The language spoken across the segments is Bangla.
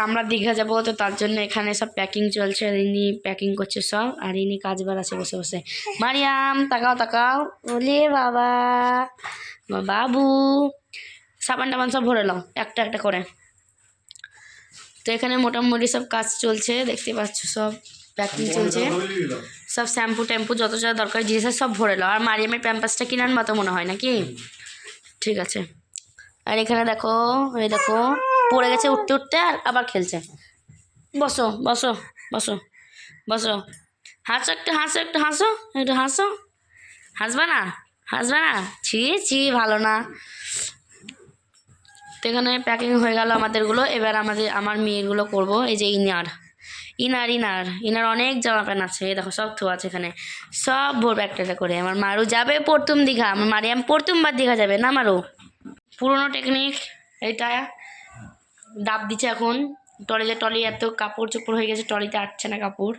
আমরা দীঘা যাবো, তো তার জন্য এখানে সব প্যাকিং চলছে। আর ইনি প্যাকিং করছে সব, আর ইনি কাজবার আছে বসে বসে। মারিয়াম তাকাও তাকাও, ওলে বাবা বাবু, সাবান টাবান সব ভরে নাও একটা একটা করে। তো এখানে মোটামুটি সব কাজ চলছে, দেখতে পাচ্ছ সব প্যাকিং চলছে। সব শ্যাম্পু ট্যাম্পু যত যা দরকার জিনিস সব ভরে নাও। আর মারিয়ামের প্যাম্পাসটা কিনে আনবা তো মনে হয় নাকি? ঠিক আছে। আর এখানে দেখো, এই দেখো পড়ে গেছে উঠতে উঠতে, আর আবার খেলছে। বসো বসো বসো বসো, হাসো একটু, হাসো একটু, হাসো একটু, হাসো। হাসবা না? হাসবা না? ছি ছি, ভালো না। তো এখানে প্যাকিং হয়ে গেল আমাদেরগুলো। এবার আমার মেয়েরগুলো করব। এই যে ইনার ইনার ইনার ইনার অনেক জামা প্যান্ট আছে, এই দেখো সব ধোয়া আছে এখানে, সব ভরবে একটা একটা করে। আমার মারু যাবে প্রথম দীঘা, আমার মারিয়াম প্রথমবার দীঘা যাবে না মারু। পুরোনো টেকনিক এটা, ডাব দিচ্ছে এখন টলি এত কাপড় চোপড় হয়ে গেছে, টলিতে আটছে না কাপড়।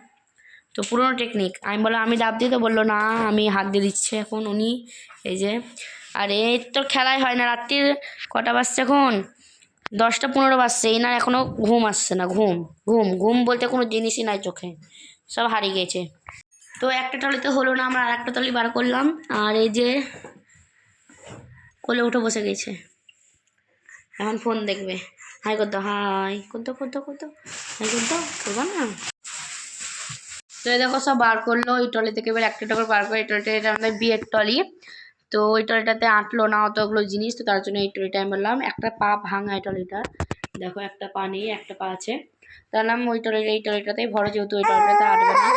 তো পুরোনো টেকনিক। আমি বললাম আমি ডাব দিই, তো বললো না আমি হাত দিয়ে দিচ্ছে এখন উনি। এই যে, আর এই তো খেলাই হয় না। রাত্রির কটা বাজছে এখন? 10টা 15 বাজছে, এনার এখনও ঘুম আসছে না। ঘুম ঘুম ঘুম বলতে কোনো জিনিসই নাই চোখে, সব হারিয়ে গেছে। তো একটা টলিতে হলো না, আমরা আর একটা টলি বার করলাম। আর এই যে কোলে উঠে বসে গেছে, এখন ফোন দেখবে। হাই করতো, হাই করতো করতো করতো, হাই করতো, করবো না। তো এই দেখো সব বার করলো এই টলি থেকে। এবার একটা করে বার করে, এই টলিটা এটা আমাদের বিয়ের টলি। তো ওই টলিটাতে আঁটলো না অতগুলো জিনিস, তো তার জন্য এই টলিটা আমি বললাম। একটা পা ভাঙা এই টলিটা, দেখো একটা পা নেই, একটা পা আছে। তাহলে আমি ওই টলিটা এই টলিটাতেই ভরে, যেহেতু ওই টলিটাতে আঁটবে না।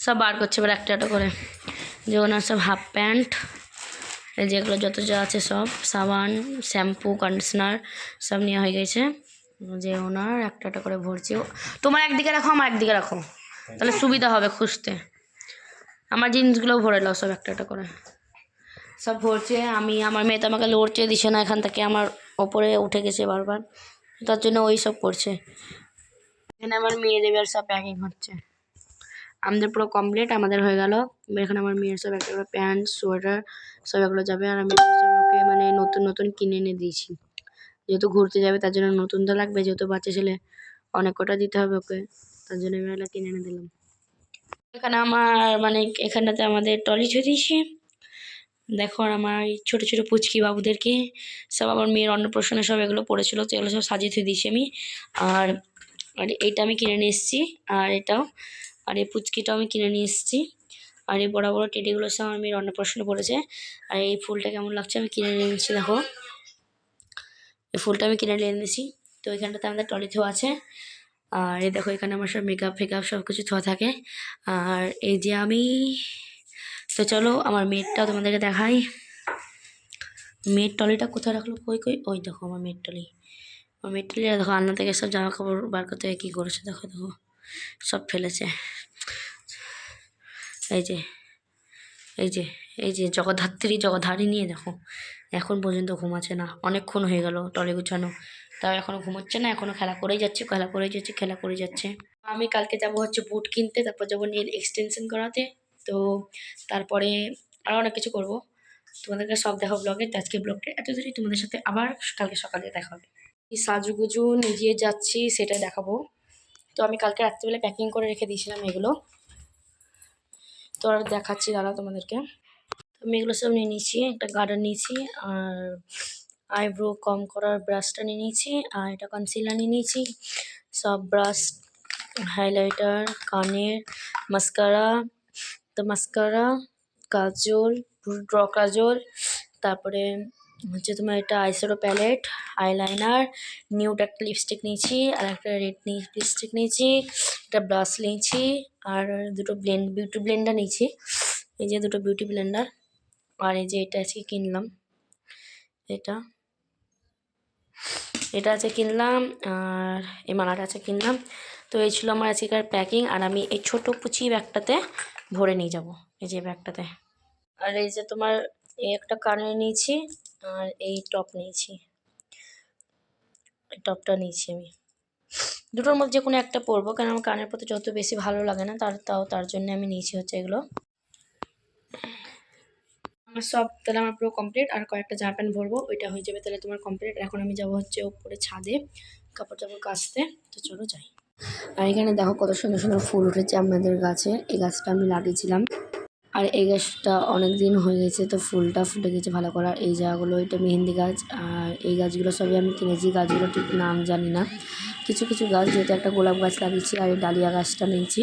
সব বার করছে এবার একটা একটা করে। যে ওনার সব হাফ প্যান্ট, যেগুলো যত যা আছে সব, সাবান শ্যাম্পু কন্ডিশনার সব নেওয়া হয়ে গেছে। যে ওনার একটা একটা করে ভরছি। তোমার একদিকে রাখো, আমার একদিকে রাখো, তাহলে সুবিধা হবে খুঁজতে। আমার জিনিসগুলো ভরে নাও সব একটা একটা করে। সব ভরছে। আমার মেয়ে তো আমাকে লড়তে দিছে না, এখান থেকে আমার ওপরে উঠে গেছে বারবার, তার জন্য ওই সব করছে। এখানে আমার মেয়ের এবার সব প্যাকিং হচ্ছে। আমাদের পুরো কমপ্লিট, আমাদের হয়ে গেল। এখানে আমার মেয়ের সব একটা করে প্যান্ট সোয়েটার সব এগুলো যাবে। আর আমি ওকে মানে নতুন নতুন কিনে এনে দিয়েছি, যেহেতু ঘুরতে যাবে তার জন্য নতুন তো লাগবে, যেহেতু বাচ্চা ছেলে অনেক কটা দিতে হবে ওকে, তার জন্য আমি এগুলো কিনে এনে দিলাম। এখানে আমার মানে এখানটাতে আমাদের টলি ছুঁয়ে দিয়েছি। দেখো আমার এই ছোটো ছোটো পুচকি বাবুদেরকে সব, আমার মেয়ের অন্নপ্রাশনে সব এগুলো পড়েছিল, তো এগুলো সব সাজিয়ে থুয়ে দিয়েছি আমি। আর আর এইটা আমি কিনে নিয়ে এসেছি, আর এটাও, আর এই পুচকিটাও আমি কিনে নিয়ে এসেছি। আর এই বড়ো বড়ো টেডিগুলো সব আমার মেয়ের অন্নপ্রাশনে পড়েছে। আর এই ফুলটা কেমন লাগছে আমি কিনে নিয়ে এনেছি, দেখো এই ফুলটা আমি কিনে নিয়ে এনেছি। তো এখানটাতে আমাদের টলি ধোয়া আছে। আর এই দেখো এখানে আমার সব মেকআপ ফেকআপ সব কিছু ধোয়া থাকে। আর এই যে আমি, তো চলো আমার মেয়েরটাও তোমাদেরকে দেখাই। মেয়ের টলিটা কোথায় রাখলো, কই কই, ওই দেখো আমার মেয়ের টলি। আমার মেয়ের টলি দেখো আলনা থেকে সব জামা কাপড় বার করতে কী করেছে, দেখো দেখো সব ফেলেছে। এই যে এই যে এই যে জগদ্ধাত্রী নিয়ে দেখো এখন পর্যন্ত ঘুমাচ্ছে না, অনেকক্ষণ হয়ে গেল টলি গুছানো, তাও এখনও ঘুমোচ্ছে না, এখনও খেলা করেই যাচ্ছে, খেলা করে যাচ্ছে, খেলা করে যাচ্ছে। আমি কালকে যাব হচ্ছে বুট কিনতে, তারপর যাবো নেল এক্সটেনশন করাতে। তো তারপরে আরও অনেক কিছু করবো, তোমাদেরকে সব দেখো ব্লগে। আজকে ব্লগটা এত দূরই, তোমাদের সাথে আবার কালকে সকালে দেখা হবে। এই সাজুগুজু নিজে যাচ্ছি সেটা দেখাবো। তো আমি কালকে রাত্রিবেলা প্যাকিং করে রেখে দিয়েছিলাম এগুলো, তো আর দেখাচ্ছি দাঁড়াও তোমাদেরকে। আমি এগুলো সব নিয়ে নিয়েছি, একটা গার্ডার নিয়েছি, আর আইব্রো কম করার ব্রাশটা নিয়ে নিয়েছি, আর এটা কনসিলার নিয়ে নিয়েছি, সব ব্রাশ, হাইলাইটার, কানের মাস্কারা, তো মাস্কারা, কাজল, ড্র কাজল, তারপরে হচ্ছে তোমার এটা আইশ্যাডো প্যালেট, আইলাইনার, নিউড একটা লিপস্টিক নিয়েছি, আর একটা রেড লিপস্টিক নিয়েছি, একটা ব্রাশ নিয়েছি, আর দুটো বিউটি ব্লেন্ডার নিয়েছি। এই যে দুটো বিউটি ব্লেন্ডার। আর এই যে এটা আজকে কিনলাম, এটা আছে কিনলাম, আর এই মালাটা আছে কিনলাম। তো এই ছিল আমার আজকের প্যাকিং। আর আমি এই ছোটো পুচি ব্যাগটাতে ভরে নিয়ে যাব, এই যে ব্যাগটাতে। আর এই যে তোমার এই একটা কানে নিয়েছি, আর এই টপ নিয়েছি, এই টপটা নিয়েছি আমি। দুটোর মধ্যে যে কোনো একটা পরবো, কারণ আমার কানের প্রতি যত বেশি ভালো লাগে না, তার জন্য আমি নিয়েছি হচ্ছে এগুলো। আমার সব তাহলে আমার পুরো কমপ্লিট, আর কয়েকটা জামা প্যান্ট ভরবো, ওইটা হয়ে যাবে তাহলে তোমার কমপ্লিট। এখন আমি যাবো হচ্ছে ওপরে ছাদে কাপড় চাপড় কাচতে। তো চলো যাই। আর এখানে দেখো কত সুন্দর সুন্দর ফুল উঠেছে আমাদের গাছে। এই গাছটা আমি লাগিয়েছিলাম, আর এই গাছটা অনেক দিন হয়ে গেছে, তো ফুলটা ফুটে গেছে ভালো করে। আর এই জায়গাগুলো এটা মেহেন্দি গাছ, আর এই গাছগুলো সবই আমি কিনেছি। গাছগুলো ঠিক নাম জানি না। কিছু কিছু গাছ, যেহেতু একটা গোলাপ গাছ লাগিয়েছি আর এই ডালিয়া গাছটা নিয়েছি।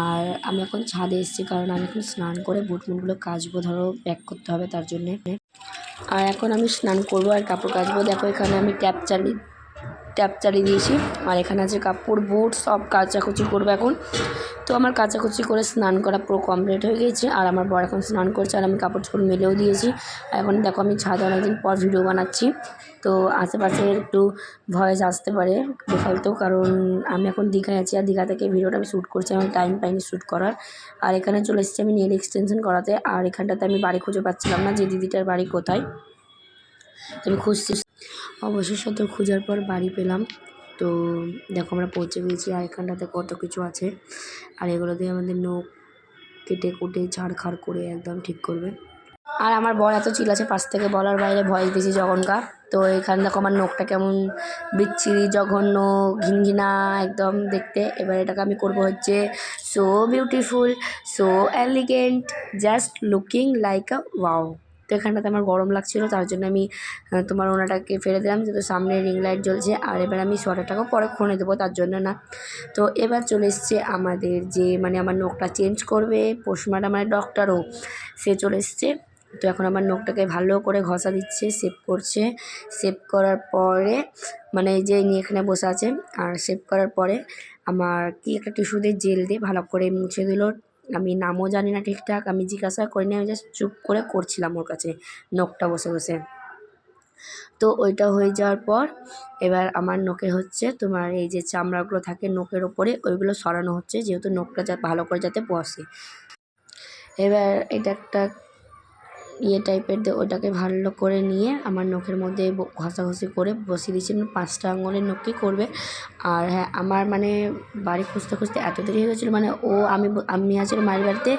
আর আমি এখন ছাদে এসেছি কারণ আমি এখন স্নান করে বুটমুটগুলো কাচবো, ধরো প্যাক করতে হবে তার জন্যে। আর এখন আমি স্নান করবো আর কাপড় কাচবো। দেখো এখানে আমি ট্যাপ চালিয়ে দিয়েছি, আর এখানে আছে কাপড় বুট সব কাচাকুচি করবো এখন। তো আমার কাচাকুচি করে স্নান করা পুরো কমপ্লিট হয়ে গেছে, আর আমার বর এখন স্নান করছে, আর আমি কাপড় চোপড় মেলেও দিয়েছি। আর এখন দেখো আমি ছাদে অনেকদিন পর ভিডিও বানাচ্ছি, তো আশেপাশে একটু ভয়েস আসতে পারে বেফালতু, কারণ আমি এখন দীঘায় আছি, আর দীঘা থেকে ভিডিওটা আমি শ্যুট করছি, আমি টাইম পাইনি শ্যুট করার। আর এখানে চলে এসেছি আমি নেল এক্সটেনশন করাতে, আর এখানটাতে আমি বাড়ি খুঁজে পাচ্ছিলাম না যে দিদিটার বাড়ি কোথায়, আমি খুঁজছি। অবশেষে তো খোঁজার পর বাড়ি পেলাম। তো দেখো আমরা পৌঁছে গিয়েছি, আর এখানটাতে কত কিছু আছে, আর এগুলো দিয়ে আমাদের নখ কেটে কুটে ঝাড়খাড় করে একদম ঠিক করবে। আর আমার বর এত চিল আছে পাশ থেকে বলার বাইরে, ভয়েস দিয়েছি যখনকা। তো এখানে দেখো আমার নখটা কেমন বিচ্ছিরি জঘন্য ঘিনঘিনা একদম দেখতে। এবার এটাকে আমি করবো হচ্ছে so beautiful, so elegant, just looking like আ ওয়াও। তো এখানটাতে আমার গরম লাগছিলো, তার জন্য আমি তোমার ওনাটাকে ফেলে দিলাম, যেহেতু সামনে রিং লাইট জ্বলছে। আর এবার আমি সোয়েটারটাকেও পরে খুলে দেবো, তার জন্য না। তো এবার চলে এসছে আমাদের যে মানে আমার নখটা চেঞ্জ করবে পোষমাটা মানে ডক্টরও, সে চলে এসছে। তো এখন আমার নখটাকে ভালো করে ঘষা দিচ্ছে, শেভ করছে। শেভ করার পরে মানে যে নিয়ে এখানে বসে আছে, আর শেভ করার পরে আমার কি একটা টিস্যু দিয়ে জেল দিয়ে ভালো করে মুছে দিল। আমি নামও জানি না ঠিকঠাক, আমি জিজ্ঞাসা করিনি, আমি জাস্ট চুপ করে করছিলাম ওর কাছে নখটা বসে বসে। তো ওইটা হয়ে যাওয়ার পর এবার আমার নখে হচ্ছে তোমার এই যে চামড়াগুলো থাকে নখের ওপরে, ওইগুলো সরানো হচ্ছে, যেহেতু নখটা ভালো করে যাতে বসে। এবার এটা একটা টাইপের দিয়ে ওটাকে ভালো করে নিয়ে আমার নখের মধ্যে ঘষাঘষি করে বসিয়ে দিয়েছি। 5টা আঙুলের নখই করবে। আর হ্যাঁ, আমার মানে বাড়ি খুঁজতে খুঁজতে এত দেরি হয়ে গেছিলো, মানে আমি আছিলাম মায়ের বাড়িতে,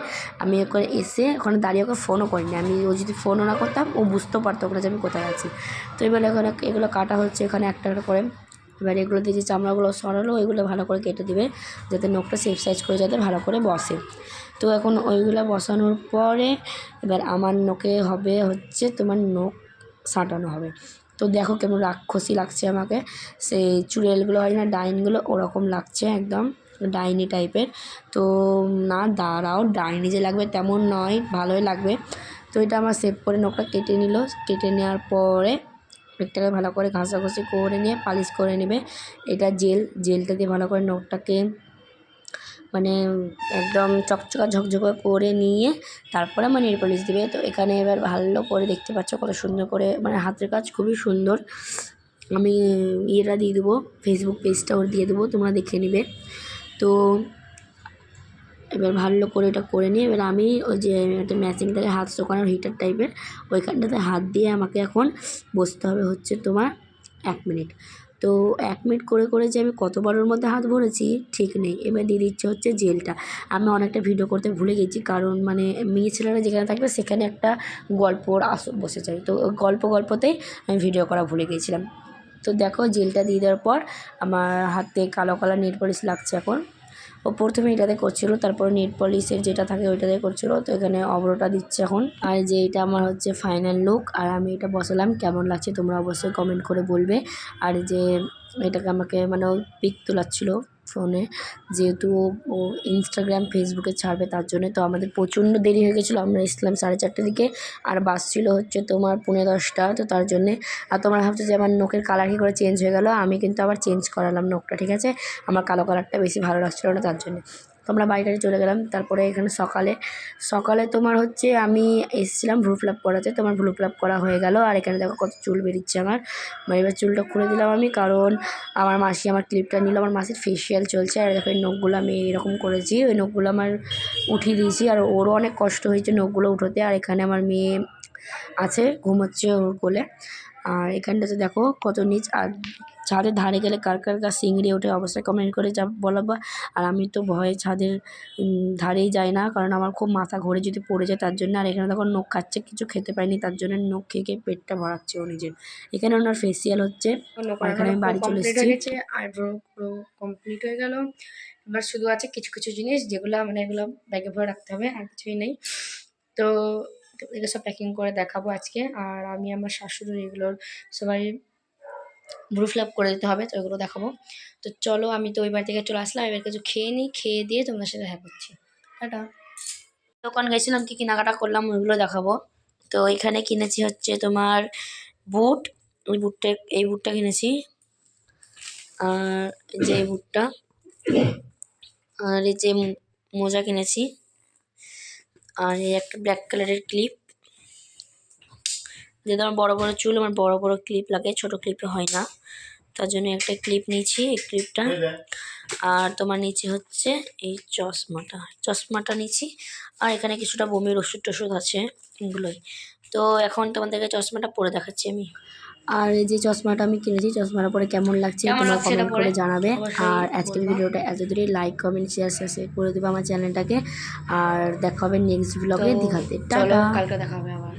আমি ওখানে এসে ওখানে দাঁড়িয়ে ওকে ফোনও করিনি। ও যদি ফোনও না করতাম ও বুঝতেও পারতো না যে আমি কোথায় আছি। তো এবার এখানে এগুলো কাটা হচ্ছে এখানে একটা একটা করে। এবার এগুলো দিয়ে যে চামড়াগুলো সরালো ওইগুলো ভালো করে কেটে দিবে, যাতে নখটা সেফ সাইজ করে যাতে ভালো করে বসে। তো এখন ওইগুলো বসানোর পরে এবার আমার নখে হবে হচ্ছে তোমার নখ সাঁটানো হবে। তো দেখো কেমন রাক্ষসী লাগছে আমাকে, সেই চুড়েলগুলো হয় না ডাইনগুলো, ওরকম লাগছে একদম ডাইনি টাইপের। তো না দাঁড়াও, ডাইনি যে লাগবে তেমন নয়, ভালোই লাগবে। তো এটা আমার সেভ করে নখটা কেটে নিল। কেটে নেওয়ার পরে একটাকে ভালো করে ঘষাঘষি করে নিয়ে পালিশ করে নেবে। এটা জেলটা দিয়ে ভালো করে নখটাকে মানে একদম চকচকা ঝকঝকা করে নিয়ে তারপরে আমার নেল পলিশ দেবে। তো এখানে এবার ভালো করে দেখতে পাচ্ছ কত সুন্দর করে, মানে হাতের কাজ খুবই সুন্দর। আমি ইয়েটা দিয়ে দেবো, ফেসবুক পেজটা ওর দিয়ে দেবো, তোমরা দেখে নেবে। তো এবার ভালো করে এটা করে নিয়ে এবার আমি ওই যে একটা ম্যাচিং থাকে হাত শোকানোর হিটার টাইপের, ওইখানটাতে হাত দিয়ে আমাকে এখন বসতে হবে হচ্ছে তোমার 1 মিনিট। তো 1 মিনিট করে করে যে আমি কতবারের মধ্যে হাত ভরেছি ঠিক নেই। এবার দিয়ে দিচ্ছে হচ্ছে জেলটা। আমি অনেকটা ভিডিও করতে ভুলে গেছি, কারণ মানে মেয়ে ছেলেরা যেখানে থাকবে সেখানে একটা গল্পর আসর বসে যায়, তো ওই গল্পতেই আমি ভিডিও করা ভুলে গিয়েছিলাম। তো দেখো জেলটা দিয়ে দেওয়ার পর আমার হাতে কালো কালার নেল পলিশ লাগছে এখন। ও প্রথমে এটাতে করছিল, তারপরে নেল পলিশের যেটা থাকে ওইটাতে করছিল। তো এখানে অব্রটা দিচ্ছে এখন। আর যে এটা আমার হচ্ছে ফাইনাল লুক, আর আমি এটা বসালাম, কেমন লাগছে তোমরা অবশ্যই কমেন্ট করে বলবে। আর যে এটাকে আমাকে মানে ওই পিক তোলাচ্ছিলো ফোনে, যেহেতু ও ইনস্টাগ্রাম ফেসবুকে ছাড়বে তার জন্য। তো আমাদের প্রচণ্ড দেরি হয়ে গেছিলো, আমরা এসলাম 4:30 দিকে, আর বাস ছিল হচ্ছে তোমার 10:45। তো তার জন্যে। আর তোমরা ভাবছো যে আমার নখের কালার কী করে চেঞ্জ হয়ে গেল, আমি কিন্তু আবার চেঞ্জ করালাম নখটা, ঠিক আছে। আমার কালো কালারটা বেশি ভালো লাগছিলো না তার জন্যে। তো আমরা বাড়িটারে চলে গেলাম। তারপরে এখানে সকালে তোমার হচ্ছে আমি এসেছিলাম ভ্রু ফ্ল্যাপ করাতে, তোমার ভ্রু ফ্ল্যাপ করা হয়ে গেল। আর এখানে দেখো কত চুল বেরিচ্ছে আমার। এবার চুলটা খুলে দিলাম আমি, কারণ আমার মাসি আমার ক্লিপটা নিল। আমার মাসির ফেসিয়াল চলছে, আর দেখো এই নখগুলো আমি এরকম করেছি, ওই নখগুলো আমার উঠিয়ে দিয়েছি। আর ওরও অনেক কষ্ট হয়েছে নখগুলো উঠোতে। আর এখানে আমার মেয়ে আছে ঘুমোচ্ছে ওর কোলে। আর এখানটাতে দেখো কত নিচ, আর ছাদের ধারে গেলে কার কার গা চিংড়ি ওঠে অবশ্যই কমেন্ট করে যা বলাবা। আর আমি তো ভয়ে ছাদের ধারেই যাই না, কারণ আমার খুব মাথা ঘুরে যদি পড়ে যায় তার জন্য। আর এখানে দেখো নখ খাচ্ছে, কিছু খেতে পাইনি তার জন্য নখ খেয়ে খেয়ে পেটটা ভরাচ্ছে ও নিজের। এখানে ওনার ফেসিয়াল হচ্ছে, আর এখানে আমি বাড়ি চলে এসেছি। আইব্রো পুরো কমপ্লিট হয়ে গেল। এবার শুধু আছে কিছু কিছু জিনিস যেগুলো মানে এগুলো ব্যাগে ভরে রাখতে হবে, আর কিছুই নেই। তো এগুলো সব প্যাকিং করে দেখাবো আজকে। আর আমি আমার শাশুড়ির এগুলোর সবাই ব্রু ফিল করে দিতে হবে, তো এগুলো দেখাবো। তো চলো, আমি তো ওই বাড়ি থেকে চলে আসলাম, এবার কিছু খেয়ে নিই, খেয়ে দিয়ে তোমাদের সাথে দেখা করছি। টাটা। দোকান গেছিলাম, কি কেনাকাটা করলাম ওইগুলো দেখাবো। তো এখানে কিনেছি হচ্ছে তোমার বুট, এই বুটটা কিনেছি, আর যে বুটটা, আর এই যে মোজা কিনেছি, আর এই একটা ব্ল্যাক কালারের ক্লিপ, যেহেতু আমার বড় বড় চুল, আমার বড় বড় ক্লিপ লাগে, ছোট ক্লিপে হয় না, তার জন্য একটা ক্লিপ নিয়েছি, এই ক্লিপটা। আর তোমার নিচে হচ্ছে এই চশমাটা নিয়েছি। আর এখানে কিছুটা বমির ওষুধ টষুধ আছে, এগুলোই। তো এখন তোমাদেরকে চশমাটা পরে দেখাচ্ছি আমি। আর এই যে চশমাটা আমি কিনেছি, চশমাটা পরে কেমন লাগছে তোমরা কমেন্ট করে জানাবে। আর আজকের ভিডিওটা এত দূরে, লাইক কমেন্ট শেয়ার সাবস্ক্রাইব করে দেবো আমার চ্যানেলটাকে। আর দেখা হবে নেক্সট ব্লগে দীঘাতে। টাটা, কালকে দেখা হবে আবার।